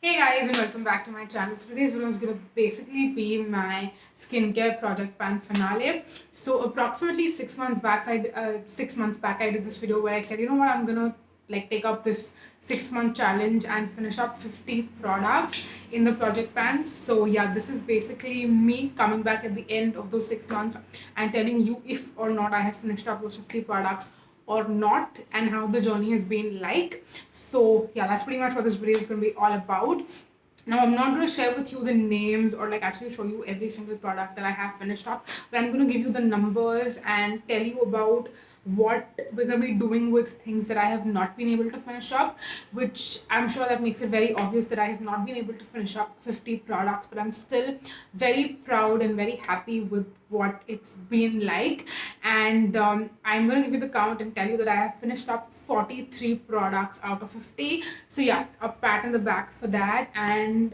Hey guys, and welcome back to my channel. So today's video is gonna basically be my skincare project pan finale. So approximately 6 months back, 6 months back, I did this video where I said, you know what, I'm gonna like take up this 6 month challenge and finish up 50 products in the project pan. So yeah, this is basically me coming back at the end of those 6 months and telling you if or not I have finished up those 50 products or not, and how the journey has been like. So yeah, that's pretty much what this video is going to be all about. Now I'm not going to share with you the names or like actually show you every single product that I have finished up, but I'm going to give you the numbers and tell you about what we're going to be doing with things that I have not been able to finish up, which I'm sure that makes it very obvious that I have not been able to finish up 50 products, but I'm still very proud and very happy with what it's been like. And I'm going to give you the count and tell you that I have finished up 43 products out of 50. So yeah, a pat on the back for that. And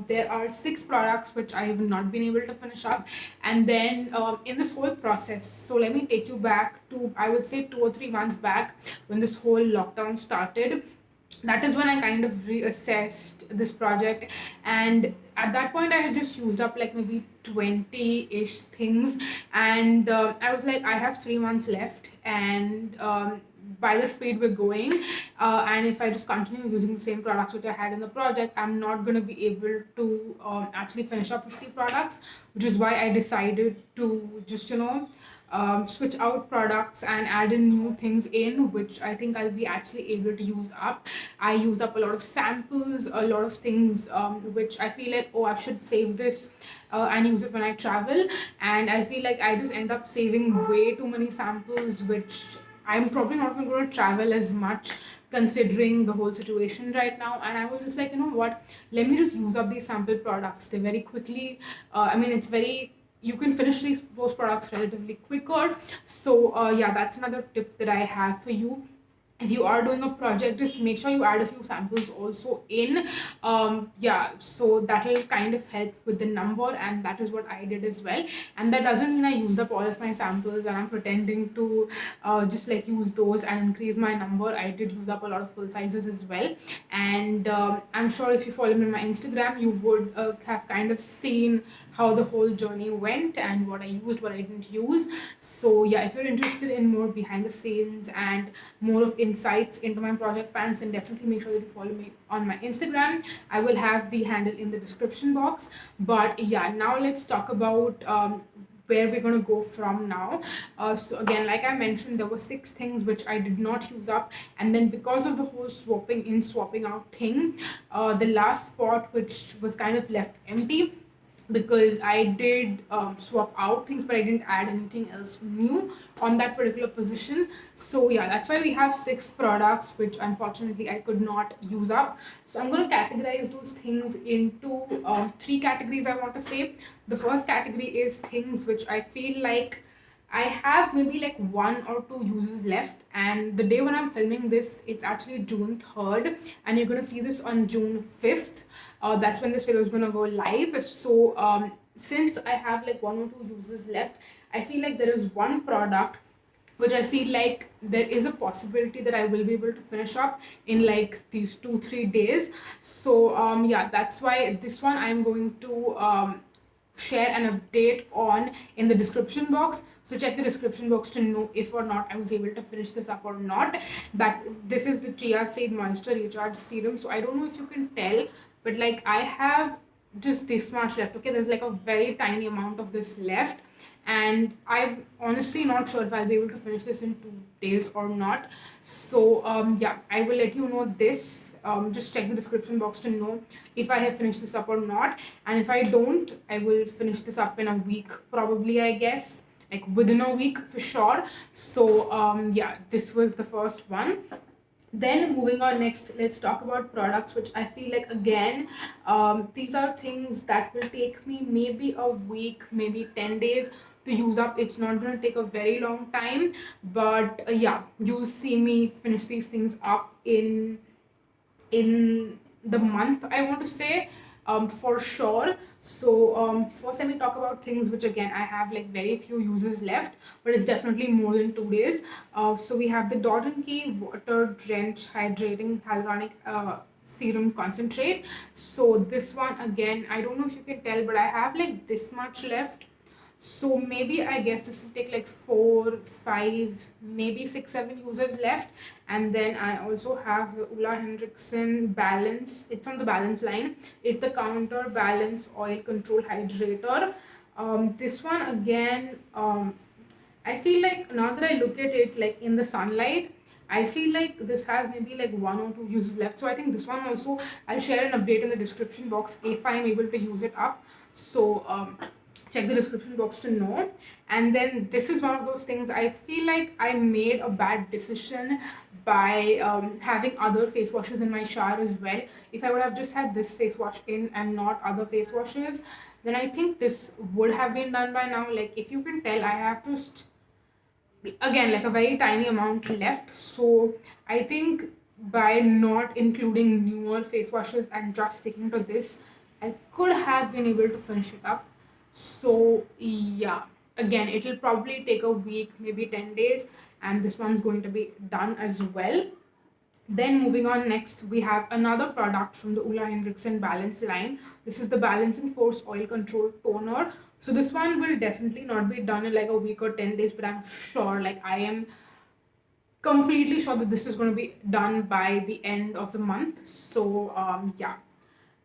there are 6 products which I have not been able to finish up. And then in this whole process, so let me take you back to, I would say, 2 or 3 months back when this whole lockdown started. That is when I kind of reassessed this project, and at that point I had just used up like maybe 20-ish things, and I was like, I have 3 months left, and by the speed we're going, and if I just continue using the same products which I had in the project, I'm not going to be able to actually finish up 50 products, which is why I decided to just switch out products and add in new things in, which I think I'll be actually able to use up. I used up a lot of samples, a lot of things which I feel like, oh, I should save this and use it when I travel. And I feel like I just end up saving way too many samples, which I'm probably not even going to travel as much considering the whole situation right now. And I was just like, you know what, let me just use up these sample products. They very quickly, I mean, it's very, you can finish those products relatively quicker. So yeah, that's another tip that I have for you. If you are doing a project, just make sure you add a few samples also in. Yeah, so that will kind of help with the number, and that is what I did as well. And that doesn't mean I used up all of my samples and I'm pretending to just like use those and increase my number. I did use up a lot of full sizes as well. And I'm sure if you follow me on my Instagram, you would have kind of seen how the whole journey went and what I used, what I didn't use. So yeah, if you're interested in more behind the scenes and more of insights into my project plans, then definitely make sure that you follow me on my Instagram. I will have the handle in the description box. But yeah, now let's talk about where we're going to go from now. So again, like I mentioned, there were 6 things which I did not use up, and then because of the whole swapping in swapping out thing, the last spot which was kind of left empty, because I did swap out things, but I didn't add anything else new on that particular position. So yeah, that's why we have 6 products, which unfortunately I could not use up. So I'm going to categorize those things into 3 categories, I want to say. The first category is things which I feel like I have maybe like 1 or 2 uses left, and the day when I'm filming this, it's actually June 3rd, and you're gonna see this on June 5th. That's when this video is gonna go live. So, since I have like 1 or 2 uses left, I feel like there is one product which I feel like there is a possibility that I will be able to finish up in like these 2-3 days. So yeah, that's why this one I'm going to share an update on in the description box. So check the description box to know if or not I was able to finish this up or not. That this is the chia seed moisture recharge serum. So I don't know if you can tell, but like I have just this much left. Okay, there's like a very tiny amount of this left, and I'm honestly not sure if I'll be able to finish this in 2 days or not. So yeah, I will let you know this. Just check the description box to know if I have finished this up or not. And if I don't, I will finish this up in a week, probably, I guess, like within a week for sure. So yeah, this was the first one. Then moving on, next let's talk about products which I feel like, again, these are things that will take me maybe a week, maybe 10 days to use up. It's not going to take a very long time, but yeah, you'll see me finish these things up in the month, I want to say, for sure. So first let me talk about things which, again, I have like very few uses left, but it's definitely more than 2 days. So we have the Dot and Key Water Drench Hydrating Hyaluronic serum concentrate. So this one again, I don't know if you can tell, but I have like this much left. So maybe I guess this will take like 4, 5, maybe 6, 7 users left. And then I also have the Ulla Hendrickson Balance. It's on the Balance line. It's the Counter Balance Oil Control Hydrator. This one again, I feel like now that I look at it like in the sunlight, I feel like this has maybe like 1 or 2 uses left. So I think this one also, I'll share an update in the description box if I'm able to use it up. So check the description box to know. And then this is one of those things I feel like I made a bad decision by having other face washes in my shower as well. If I would have just had this face wash in and not other face washes, then I think this would have been done by now. Like if you can tell, I have just again like a very tiny amount left. So I think by not including newer face washes and just sticking to this, I could have been able to finish it up. So yeah, again it'll probably take a week, maybe 10 days, and this one's going to be done as well. Then moving on, next we have another product from the Ulla Hendrickson Balance line. This is the Balancing Force Oil Control Toner. So this one will definitely not be done in like a week or 10 days, but I'm sure, like I am completely sure that this is going to be done by the end of the month. So yeah,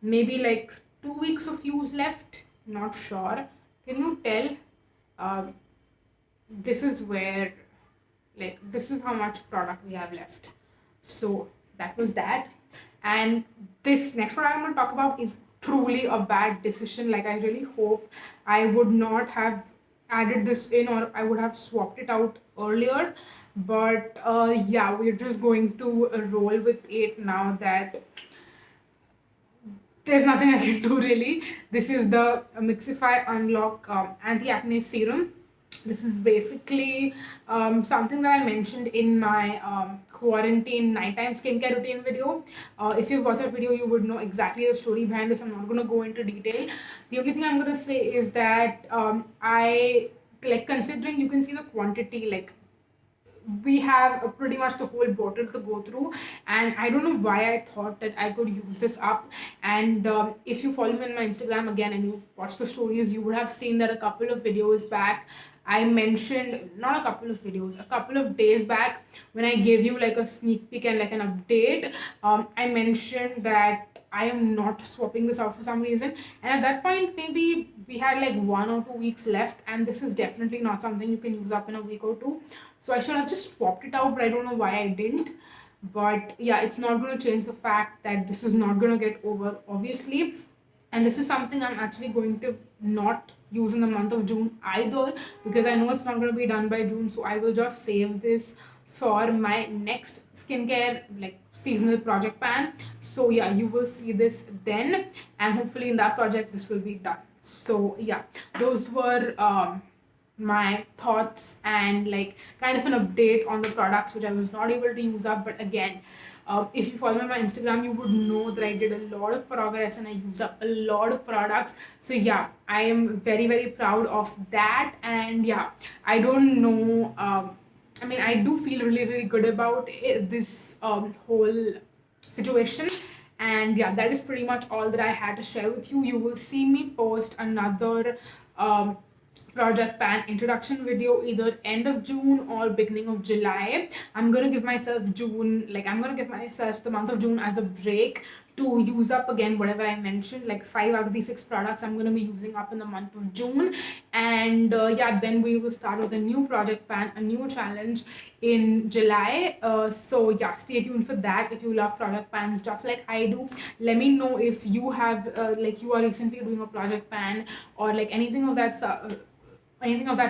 maybe like 2 weeks of use left, not sure. Can you tell? Um, this is where, like this is how much product we have left. So that was that. And this next product I'm going to talk about is truly a bad decision. Like I really hope I would not have added this in, or I would have swapped it out earlier. But yeah, we're just going to roll with it now that there's nothing I can do really. This is the Mixify Unlock Anti-Acne Serum. This is basically something that I mentioned in my quarantine nighttime skincare routine video. If you've watched that video, you would know exactly the story behind this. I'm not going to go into detail. The only thing I'm going to say is that I like, considering you can see the quantity, like we have pretty much the whole bottle to go through, and I don't know why I thought that I could use this up. And if you follow me on my Instagram again and you watch the stories, you would have seen that a couple of videos back I mentioned, not a couple of videos, a couple of days back, when I gave you like a sneak peek and like an update, I mentioned that I am not swapping this out for some reason. And at that point, maybe we had like 1 or 2 weeks left, and this is definitely not something you can use up in a week or two. So I should have just swapped it out, but I don't know why I didn't. But yeah, it's not going to change the fact that this is not going to get over, obviously. And this is something I'm actually going to not use in the month of June either, because I know it's not going to be done by June. So I will just save this for my next skincare like seasonal project pan. So yeah, you will see this then, and hopefully in that project this will be done. So yeah, those were my thoughts and like kind of an update on the products which I was not able to use up. But again, if you follow me on my Instagram, you would know that I did a lot of progress and I used up a lot of products. So yeah, I am very, very proud of that. And yeah, I don't know. I mean, I do feel really, really good about it, this whole situation. And yeah, that is pretty much all that I had to share with you. You will see me post another project pan introduction video either end of June or beginning of July. I'm gonna give myself June, like I'm gonna give myself the month of June as a break to use up again whatever I mentioned, like 5 out of the 6 products I'm gonna be using up in the month of June. And yeah, then we will start with a new project pan, a new challenge in July. So yeah, stay tuned for that. If you love project pans just like I do, let me know if you have like you are recently doing a project pan or like anything of that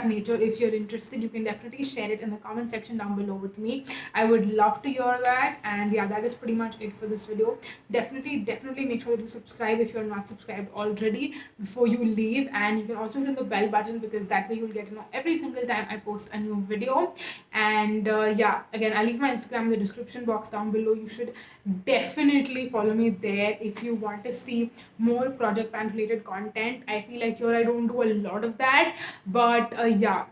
nature. If you're interested, you can definitely share it in the comment section down below with me. I would love to hear that. And yeah, that is pretty much it for this video. Definitely make sure that you subscribe if you're not subscribed already before you leave, and you can also hit the bell button, because that way you'll get to know every single time I post a new video. And yeah, again, I'll leave my Instagram in the description box down below. You should definitely follow me there if you want to see more project pan related content. I feel like here I don't do a lot of that, but yeah,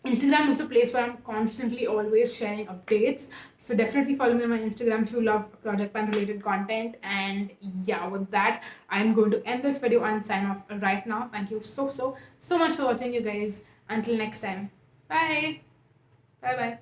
Instagram is the place where I'm constantly always sharing updates. So definitely follow me on my Instagram if you love project pan related content. And yeah, with that, I'm going to end this video and sign off right now. Thank you so much for watching, you guys. Until next time. Bye. Bye bye.